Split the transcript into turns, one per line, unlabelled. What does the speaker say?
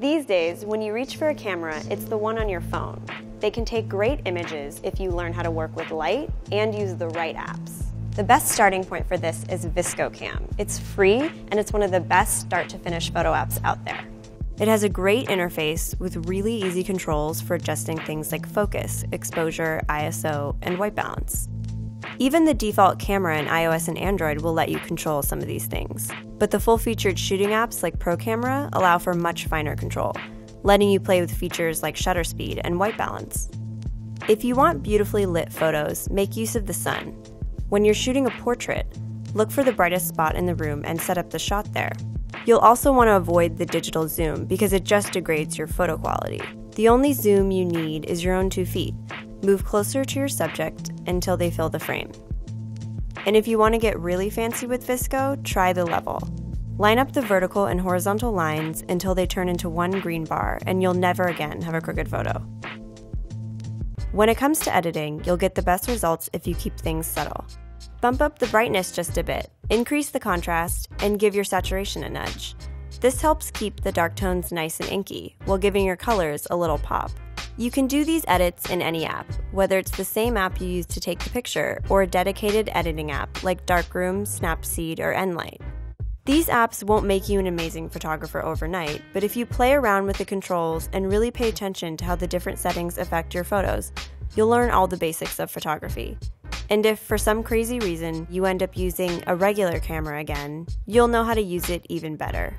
These days, when you reach for a camera, it's the one on your phone. They can take great images if you learn how to work with light and use the right apps. The best starting point for this is VSCO Cam. It's free, and it's one of the best start-to-finish photo apps out there. It has a great interface with really easy controls for adjusting things like focus, exposure, ISO, and white balance. Even the default camera in iOS and Android will let you control some of these things. But the full-featured shooting apps like Pro Camera allow for much finer control, letting you play with features like shutter speed and white balance. If you want beautifully lit photos, make use of the sun. When you're shooting a portrait, look for the brightest spot in the room and set up the shot there. You'll also want to avoid the digital zoom because it just degrades your photo quality. The only zoom you need is your own 2 feet. Move closer to your subject until they fill the frame. And if you want to get really fancy with VSCO, try the level. Line up the vertical and horizontal lines until they turn into one green bar, and you'll never again have a crooked photo. When it comes to editing, you'll get the best results if you keep things subtle. Bump up the brightness just a bit, increase the contrast, and give your saturation a nudge. This helps keep the dark tones nice and inky, while giving your colors a little pop. You can do these edits in any app, whether it's the same app you use to take the picture or a dedicated editing app like Darkroom, Snapseed, or Enlight. These apps won't make you an amazing photographer overnight, but if you play around with the controls and really pay attention to how the different settings affect your photos, you'll learn all the basics of photography. And if for some crazy reason you end up using a regular camera again, you'll know how to use it even better.